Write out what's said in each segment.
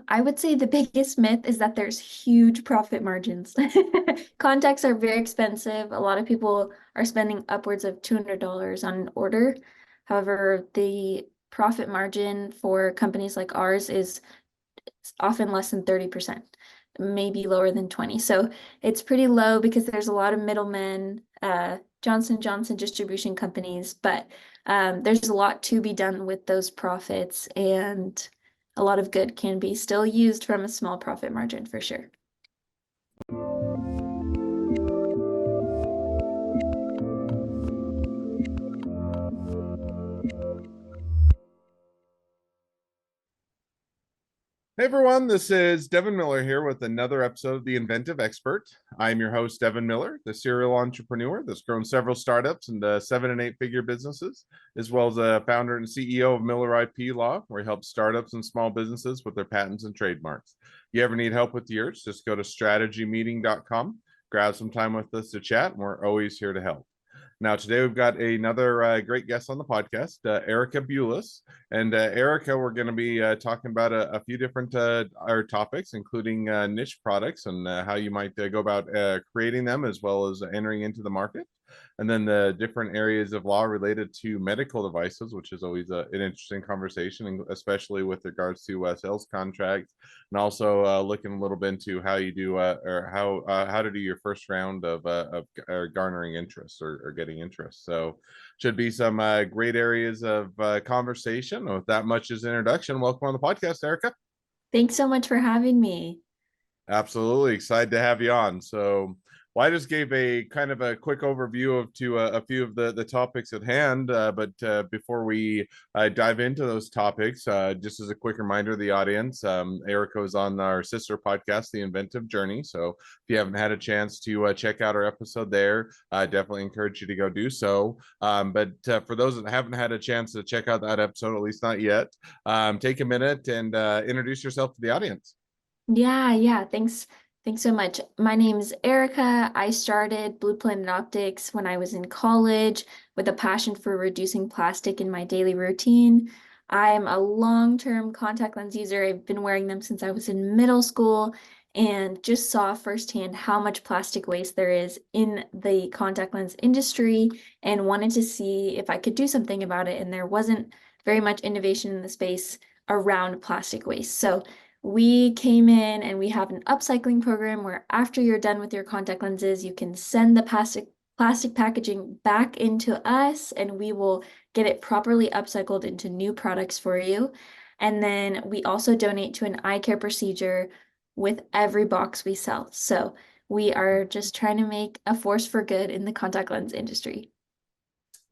I would say the biggest myth is that there's huge profit margins. Contacts are very expensive. A lot of people are spending upwards of $200 on an order. However, the profit margin for companies like ours is often less than 30%, maybe lower than 20. So it's pretty low because there's a lot of middlemen, Johnson distribution companies, but there's a lot to be done with those profits, and a lot of good can be still used from a small profit margin for sure. Hey everyone, this is Devin Miller here with another episode of The Inventive Expert. I'm your host, Devin Miller, the serial entrepreneur that's grown several startups into 7 and 8 figure businesses, as well as a founder and CEO of Miller IP Law, where he helps startups and small businesses with their patents and trademarks. If you ever need help with yours, just go to strategymeeting.com, grab some time with us to chat, and we're always here to help. Now, today we've got another great guest on the podcast, Erica Buyalos. And Erica, we're going to be talking about a few different our topics, including niche products and how you might go about creating them as well as entering into the market. And then the different areas of law related to medical devices, which is always an interesting conversation, especially with regards to sales contracts, and also looking a little bit into how you do or how to do your first round of garnering interest or getting interest. So should be some great areas of conversation. With that much as introduction, welcome on the podcast, Erica. Thanks so much for having me. Absolutely excited to have you on. So, well, I just gave a kind of a quick overview of to a few of the topics at hand. But before we dive into those topics, just as a quick reminder to the audience, Erica is on our sister podcast, The Inventive Journey. So if you haven't had a chance to check out our episode there, I definitely encourage you to go do so. But for those that haven't had a chance to check out that episode, at least not yet, take a minute and introduce yourself to the audience. Yeah. Thanks so much. My name's Erica. I started Blue Planet Optics when I was in college with a passion for reducing plastic in my daily routine. I'm a long-term contact lens user. I've been wearing them since I was in middle school and just saw firsthand how much plastic waste there is in the contact lens industry and wanted to see if I could do something about it. And there wasn't very much innovation in the space around plastic waste. So we came in and we have an upcycling program where after you're done with your contact lenses, you can send the plastic packaging back into us and we will get it properly upcycled into new products for you. And then we also donate to an eye care procedure with every box we sell. So we are just trying to make a force for good in the contact lens industry.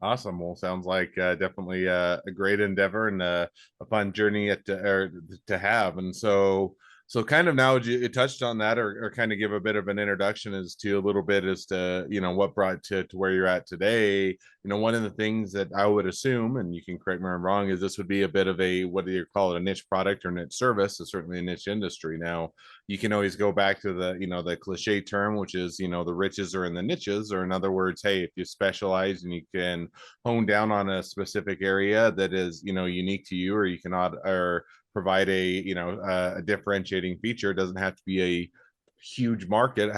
Awesome. Well, sounds like definitely a great endeavor and a fun journey to have. And so kind of now you touched on that, or kind of give a bit of an introduction as to a little bit as to what brought to where you're at today. One of the things that I would assume, and you can correct me if I'm wrong, is this would be a bit of a, what do you call it, a niche product or niche service? It's certainly a niche industry. Now you can always go back to the cliche term, which is the riches are in the niches, or in other words, hey, if you specialize and you can hone down on a specific area that is unique to you, or you cannot or provide a differentiating feature. It doesn't have to be a huge market.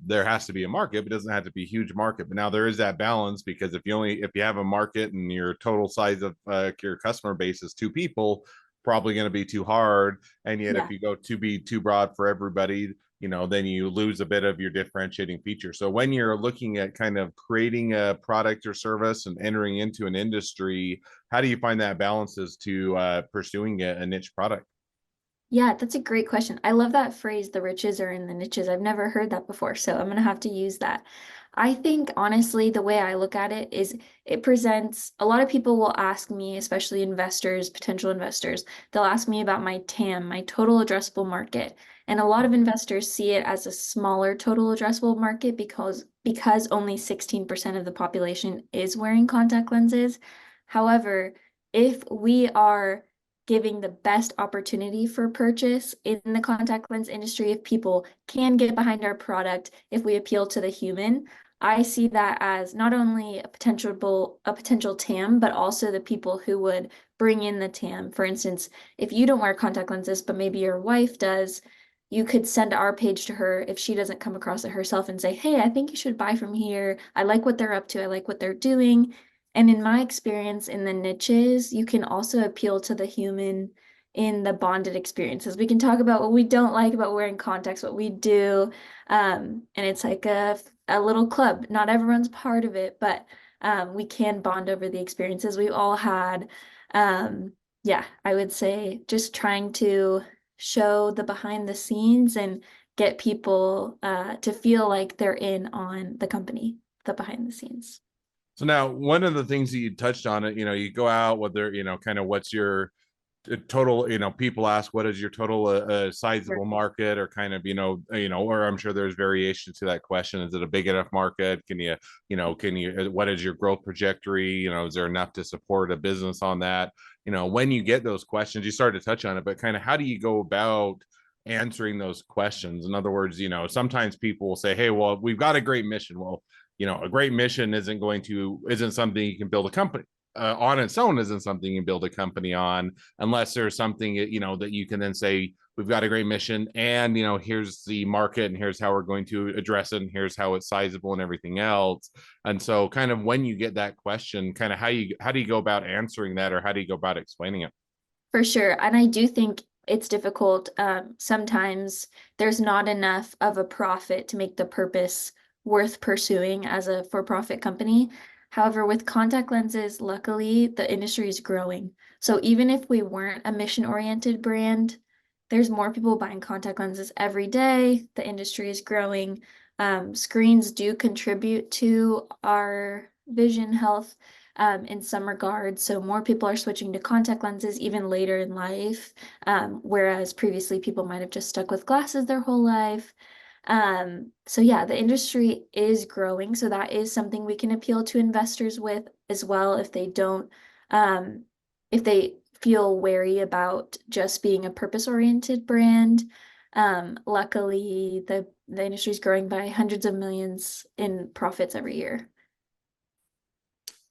There has to be a market, but it doesn't have to be a huge market. But now there is that balance, because if you have a market and your total size of your customer base is 2 people, probably going to be too hard. And yet if Yeah. you go to be too broad for everybody, then you lose a bit of your differentiating feature. So when you're looking at kind of creating a product or service and entering into an industry, how do you find that balance as to pursuing a niche product? Yeah, that's a great question. I love that phrase, the riches are in the niches. I've never heard that before, so I'm gonna have to use that. I think honestly, the way I look at it is it presents a lot of people will ask me, especially investors, potential investors, they'll ask me about my TAM, my total addressable market. And a lot of investors see it as a smaller total addressable market because only 16% of the population is wearing contact lenses. However, if we are giving the best opportunity for purchase in the contact lens industry, if people can get behind our product, if we appeal to the human, I see that as not only a potential TAM, but also the people who would bring in the TAM. For instance, if you don't wear contact lenses, but maybe your wife does, you could send our page to her if she doesn't come across it herself and say, hey, I think you should buy from here. I like what they're up to. I like what they're doing. And in my experience in the niches, you can also appeal to the human in the bonded experiences. We can talk about what we don't like about wearing contacts, what we do. And it's like a little club. Not everyone's part of it, but we can bond over the experiences we've all had. Yeah, I would say just trying to show the behind the scenes and get people to feel like they're in on the company, the behind the scenes. So now one of the things that you touched on it, you go out, whether, kind of what's your total, people ask what is your total Sure. sizable market, or kind of, or I'm sure there's variations to that question. Is it a big enough market? What is your growth trajectory? Is there enough to support a business on that? When you get those questions, you start to touch on it, but kind of how do you go about answering those questions? In other words, sometimes people will say, hey, well, we've got a great mission. Well, a great mission isn't something you can build a company on its own, isn't something you build a company on, unless there's something that you can then say, we've got a great mission, and here's the market, and here's how we're going to address it, and here's how it's sizable and everything else. And so kind of when you get that question, kind of how do you go about answering that, or how do you go about explaining it? For sure. And I do think it's difficult. Sometimes there's not enough of a profit to make the purpose worth pursuing as a for-profit company. However, with contact lenses, luckily, the industry is growing. So even if we weren't a mission-oriented brand, there's more people buying contact lenses every day. The industry is growing. Screens do contribute to our vision health in some regards. So more people are switching to contact lenses even later in life, whereas previously people might have just stuck with glasses their whole life. So yeah, the industry is growing. So that is something we can appeal to investors with as well if they feel wary about just being a purpose-oriented brand. Luckily, the industry is growing by hundreds of millions in profits every year.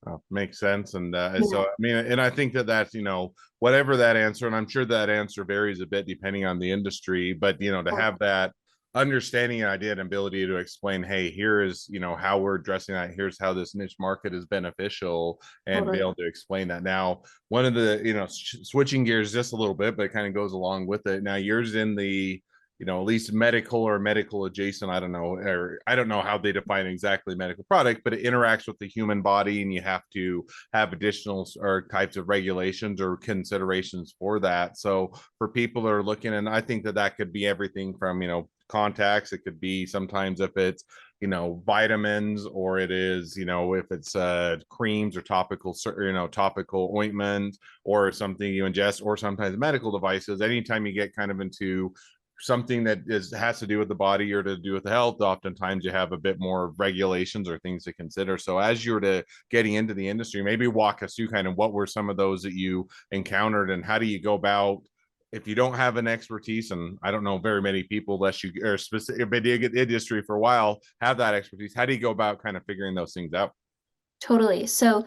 Oh, makes sense. And so, Yeah, I mean, and I think that that's, whatever that answer, and I'm sure that answer varies a bit depending on the industry, but, to have that understanding and idea and ability to explain, hey, here is, how we're addressing that. Here's how this niche market is beneficial, and be totally. able to explain that. Now, one of the, switching gears just a little bit, but it kind of goes along with it. Now, yours in the, at least medical or medical adjacent. I don't know, or I don't know how they define exactly medical product, but it interacts with the human body, and you have to have additional or types of regulations or considerations for that. So for people that are looking, and I think that that could be everything from, contacts. It could be sometimes if it's, vitamins, or it is, if it's creams or topical ointment, or something you ingest, or sometimes medical devices. Anytime you get kind of into something that has to do with the body or to do with the health, oftentimes you have a bit more regulations or things to consider. So as you're to getting into the industry, maybe walk us through kind of what were some of those that you encountered, and how do you go about, if you don't have an expertise, and I don't know very many people, unless you are specific, but you get the industry for a while, have that expertise, how do you go about kind of figuring those things out? Totally. So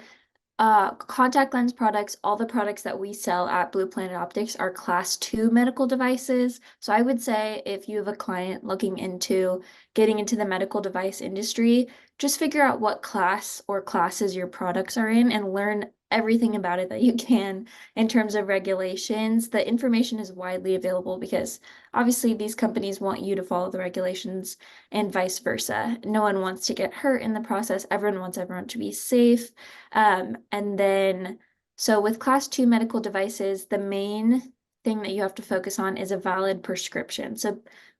contact lens products, all the products that we sell at Blue Planet Optics are class 2 medical devices. So I would say if you have a client looking into getting into the medical device industry, just figure out what class or classes your products are in and learn everything about it that you can in terms of regulations. The information is widely available because obviously these companies want you to follow the regulations and vice versa. No one wants to get hurt in the process. Everyone wants everyone to be safe. And then, so with class 2 medical devices, the main thing that you have to focus on is a valid prescription. So,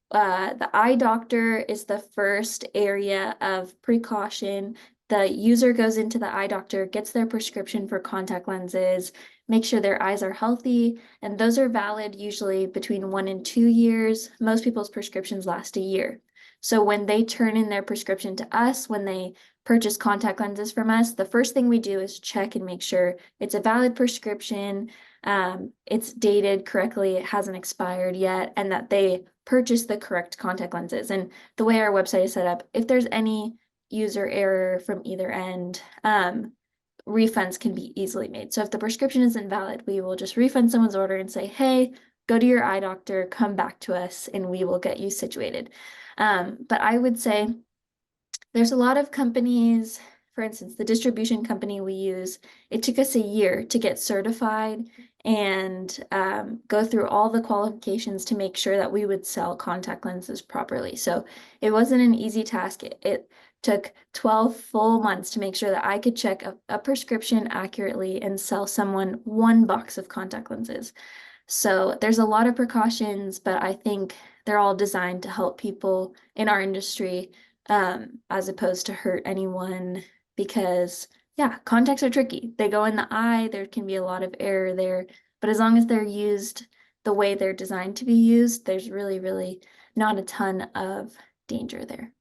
the eye doctor is the first area of precaution. The user goes into the eye doctor, gets their prescription for contact lenses, make sure their eyes are healthy, and those are valid usually between 1 and 2 years. Most people's prescriptions last a year. So when they turn in their prescription to us, when they purchase contact lenses from us, the first thing we do is check and make sure it's a valid prescription, it's dated correctly, it hasn't expired yet, and that they purchase the correct contact lenses. And the way our website is set up, if there's any user error from either end, refunds can be easily made. So if the prescription isn't valid, we will just refund someone's order and say, hey, go to your eye doctor, come back to us, and we will get you situated. But I would say there's a lot of companies, for instance, the distribution company we use, it took us a year to get certified and go through all the qualifications to make sure that we would sell contact lenses properly. So it wasn't an easy task. It took 12 full months to make sure that I could check a prescription accurately and sell someone one box of contact lenses. So there's a lot of precautions, but I think they're all designed to help people in our industry, as opposed to hurt anyone because, yeah, contacts are tricky. They go in the eye, there can be a lot of error there, but as long as they're used the way they're designed to be used, there's really, really not a ton of danger there.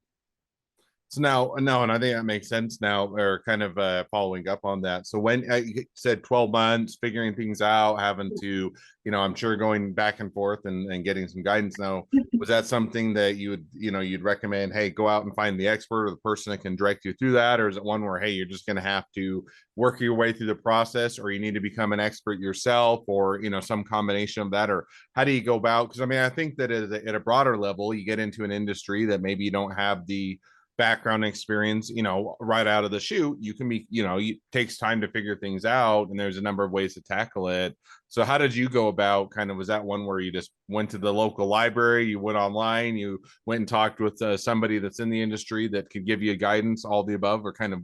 So now, no, and I think that makes sense now, or kind of following up on that. So when you said 12 months, figuring things out, having to, I'm sure going back and forth and getting some guidance now, was that something that you would, you'd recommend, hey, go out and find the expert or the person that can direct you through that? Or is it one where, hey, you're just going to have to work your way through the process, or you need to become an expert yourself, or, some combination of that? Or how do you go about? Because I mean, I think that at a broader level, you get into an industry that maybe you don't have the background experience, right out of the chute, you can be, it takes time to figure things out, and there's a number of ways to tackle it. So how did you go about, kind of, was that one where you just went to the local library, you went online, you went and talked with somebody that's in the industry that could give you guidance, all the above, or kind of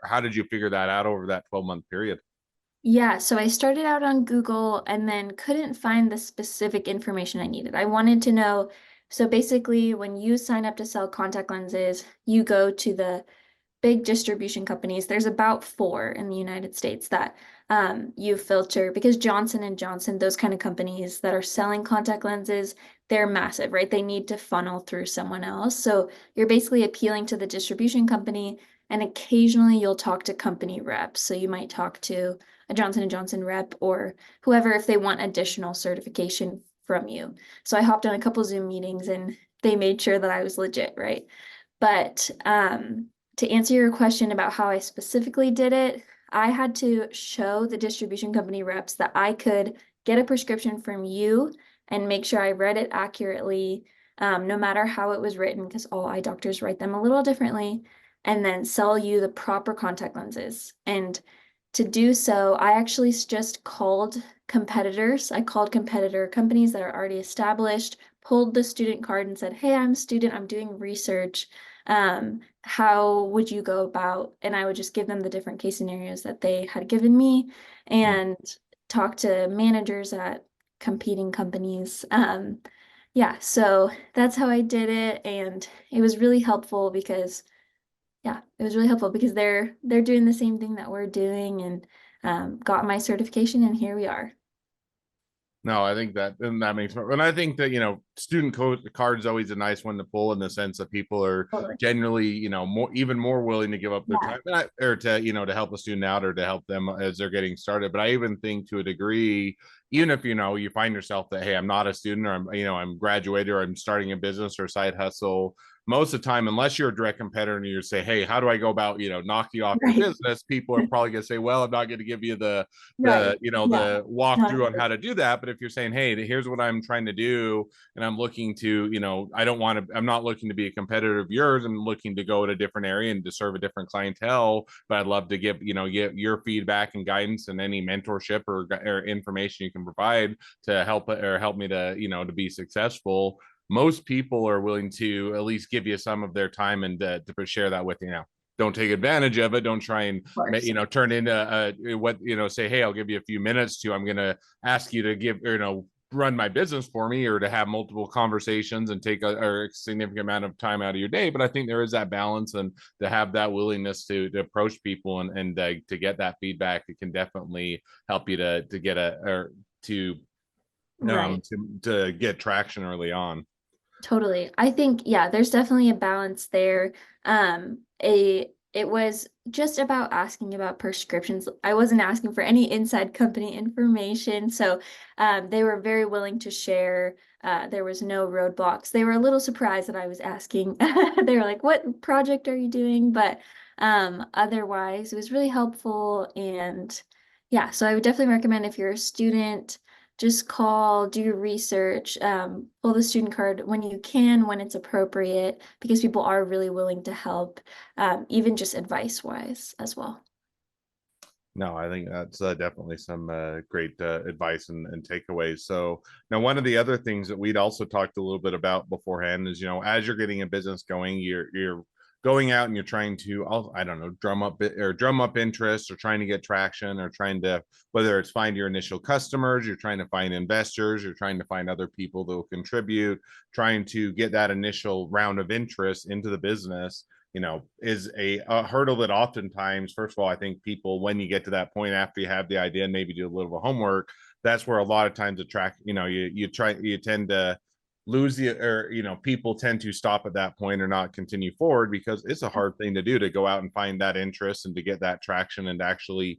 how did you figure that out over that 12-month period? Yeah, so I started out on Google and then couldn't find the specific information I needed. I wanted to know, so basically when you sign up to sell contact lenses, you go to the big distribution companies. There's about four in the United States that you filter because Johnson and Johnson, those kind of companies that are selling contact lenses, they're massive, right? They need to funnel through someone else. So you're basically appealing to the distribution company, and occasionally you'll talk to company reps. So you might talk to a Johnson and Johnson rep or whoever if they want additional certification from you. So I hopped on a couple Zoom meetings and they made sure that I was legit, right? But to answer your question about how I specifically did it, I had to show the distribution company reps that I could get a prescription from you and make sure I read it accurately, no matter how it was written, because all eye doctors write them a little differently, and then sell you the proper contact lenses. And to do so, I actually just called competitors. I called competitor companies that are already established, pulled the student card and said, hey, I'm a student, I'm doing research. How would you go about? And I would just give them the different case scenarios that they had given me and talk to managers at competing companies. Yeah, so that's how I did it. And it was really helpful because yeah, it was really helpful because they're doing the same thing that we're doing and got my certification and here we are. No, I think that makes sense. And I think that, student card is always a nice one to pull, in the sense that people are Totally. generally, even more willing to give up their Yeah. time, or to, to help a student out, or to help them as they're getting started. But I even think, to a degree, even if, you find yourself that, hey, I'm not a student, or I'm graduated, or I'm starting a business or side hustle, most of the time, unless you're a direct competitor and you say, hey, how do I go about, knocking off your Right. business, people are probably going to say, well, I'm not going to give you Right. Yeah. the Not walkthrough on how to do that. But if you're saying, hey, here's what I'm trying to do, and I'm looking to, I'm not looking to be a competitor of yours, I'm looking to go to a different area and to serve a different clientele, but I'd love to get your feedback and guidance and any mentorship or information you can provide to help me to, to be successful. Most people are willing to at least give you some of their time and to share that with you. Now, don't take advantage of it. Don't try and, of course. turn into what, say, hey, I'll give you a few minutes to, I'm going to ask you to give, run my business for me, or to have multiple conversations and take a significant amount of time out of your day. But I think there is that balance, and to have that willingness to approach people and to get that feedback, it can definitely help you to get Right. to get traction early on. Totally. I think, yeah, there's definitely a balance there. It was just about asking about prescriptions. I wasn't asking for any inside company information. So they were very willing to share. There was no roadblocks. They were a little surprised that I was asking. They were like, what project are you doing? But Otherwise, it was really helpful. And yeah, so I would definitely recommend if you're a student, just call, do your research, pull the student card when you can, when it's appropriate, because people are really willing to help, even just advice wise as well. No, I think that's definitely some great advice and takeaways. So now, one of the other things that we'd also talked a little bit about beforehand is, as you're getting a business going, you're going out and you're trying to, I don't know, drum up interest, or trying to get traction, or trying to, whether it's find your initial customers, you're trying to find investors, you're trying to find other people that will contribute, trying to get that initial round of interest into the business, is a hurdle that oftentimes, first of all, I think people, when you get to that point after you have the idea and maybe do a little bit of homework, that's where a lot of times you tend to lose people tend to stop at that point or not continue forward, because it's a hard thing to do, to go out and find that interest and to get that traction and to actually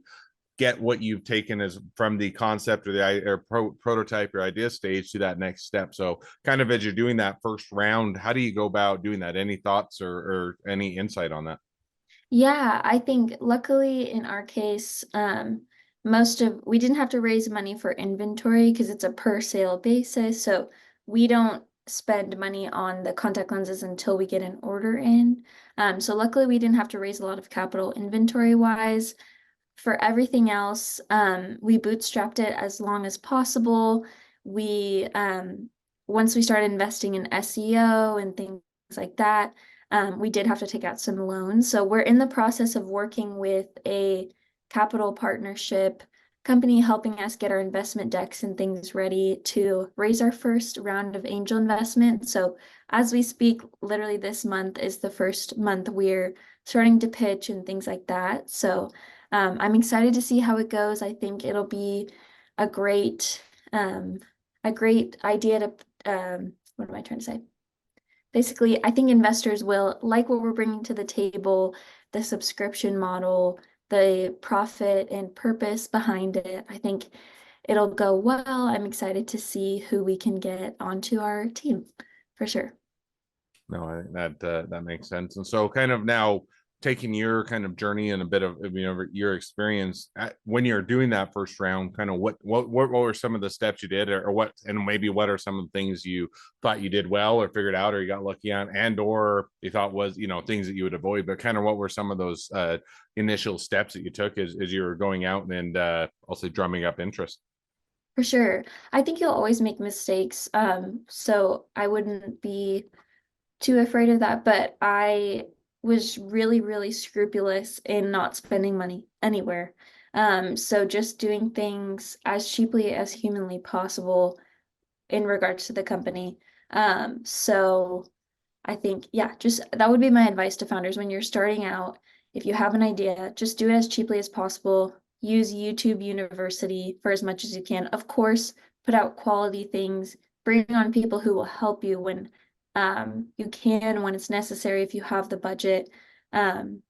get what you've taken as from the concept or prototype or idea stage to that next step. So kind of as you're doing that first round, how do you go about doing that? Any thoughts or any insight on that? Yeah, I think luckily in our case, we didn't have to raise money for inventory because it's a per sale basis. So we don't spend money on the contact lenses until we get an order in. So luckily we didn't have to raise a lot of capital inventory wise. For everything else, we bootstrapped it as long as possible. We, once we started investing in SEO and things like that, we did have to take out some loans. So we're in the process of working with a capital partnership company helping us get our investment decks and things ready to raise our first round of angel investment. So as we speak, literally this month is the first month we're starting to pitch and things like that. So I'm excited to see how it goes. I think it'll be a great, um, a great idea to, what am I trying to say? Basically, I think investors will like what we're bringing to the table, the subscription model, the profit and purpose behind it. I think it'll go well. I'm excited to see who we can get onto our team for sure. No, I think that makes sense. And so, kind of now taking your kind of journey and a bit of your experience when you're doing that first round, kind of what were some of the steps you did, or what, and maybe what are some of the things you thought you did well or figured out or you got lucky on, and or you thought was things that you would avoid, but kind of what were some of those initial steps that you took as you were going out and also drumming up interest? For sure. I think you'll always make mistakes. So I wouldn't be too afraid of that, but I was really, really scrupulous in not spending money anywhere. So just doing things as cheaply as humanly possible in regards to the company. So I think, yeah, just that would be my advice to founders when you're starting out. If you have an idea, just do it as cheaply as possible. Use YouTube University for as much as you can. Of course, put out quality things. Bring on people who will help you when you can, when it's necessary, if you have the budget. Um,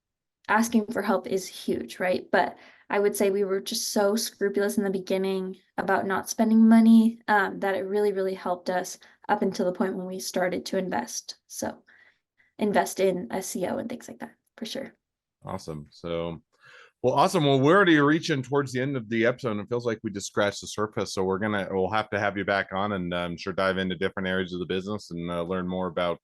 Asking for help is huge, right? But I would say we were just so scrupulous in the beginning about not spending money that it really, really helped us up until the point when we started to invest. So invest in SEO and things like that for sure. Awesome. So, well, awesome. Well, we're already reaching towards the end of the episode, and it feels like we just scratched the surface. So we'll have to have you back on, and I'm sure dive into different areas of the business and learn more about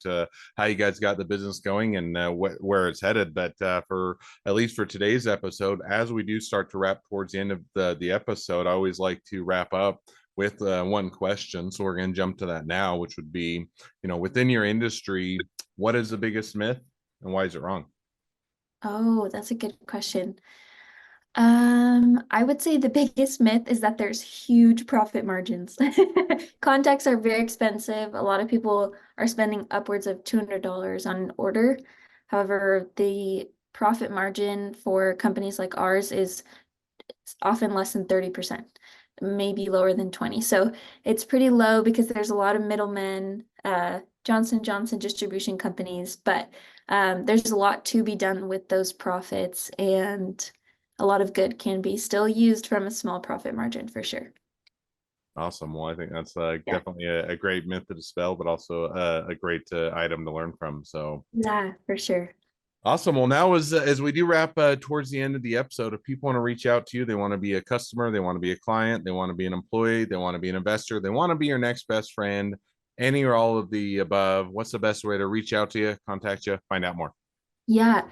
how you guys got the business going and where it's headed. But for at least for today's episode, as we do start to wrap towards the end of the episode, I always like to wrap up with one question. So we're going to jump to that now, which would be, within your industry, what is the biggest myth and why is it wrong? Oh, that's a good question. I would say the biggest myth is that there's huge profit margins. Contacts are very expensive. A lot of people are spending upwards of $200 on an order. However, the profit margin for companies like ours is often less than 30%, maybe lower than 20. So it's pretty low because there's a lot of middlemen, Johnson distribution companies, but there's a lot to be done with those profits, and a lot of good can be still used from a small profit margin for sure. Awesome. Well, I think that's Yeah. definitely a great myth to dispel, but also a great item to learn from. So, Yeah, for sure. Awesome. Well, now as we do wrap towards the end of the episode, if people want to reach out to you, they want to be a customer, they want to be a client, they want to be an employee, they want to be an investor, they want to be your next best friend, any or all of the above, what's the best way to reach out to you, contact you, find out more? Yeah,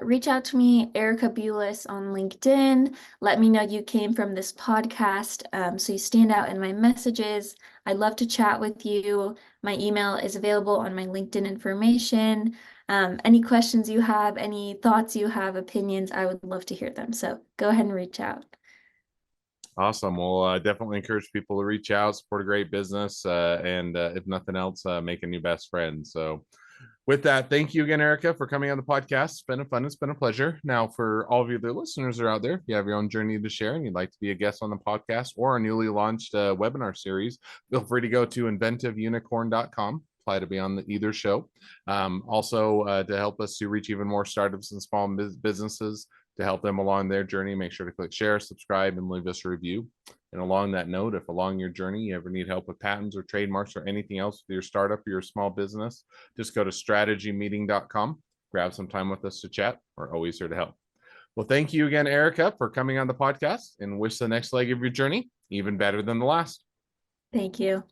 reach out to me, Erica Buyalos on LinkedIn. Let me know you came from this podcast, so you stand out in my messages. I'd love to chat with you. My email is available on my LinkedIn information. Any questions you have, any thoughts you have, opinions, I would love to hear them. So go ahead and reach out. Awesome. Well, definitely encourage people to reach out, support a great business, and if nothing else, make a new best friend. So, with that, thank you again, Erica, for coming on the podcast. It's been a fun. It's been a pleasure. Now, for all of you other listeners that are out there, if you have your own journey to share and you'd like to be a guest on the podcast or our newly launched webinar series, feel free to go to inventiveunicorn.com. Apply to be on either show. Also, to help us to reach even more startups and small businesses, to help them along their journey, make sure to click share, subscribe, and leave us a review. And along that note, if along your journey you ever need help with patents or trademarks or anything else with your startup or your small business, just go to strategymeeting.com, grab some time with us to chat. We're always here to help. Well, thank you again, Erica, for coming on the podcast, and wish the next leg of your journey even better than the last. Thank you.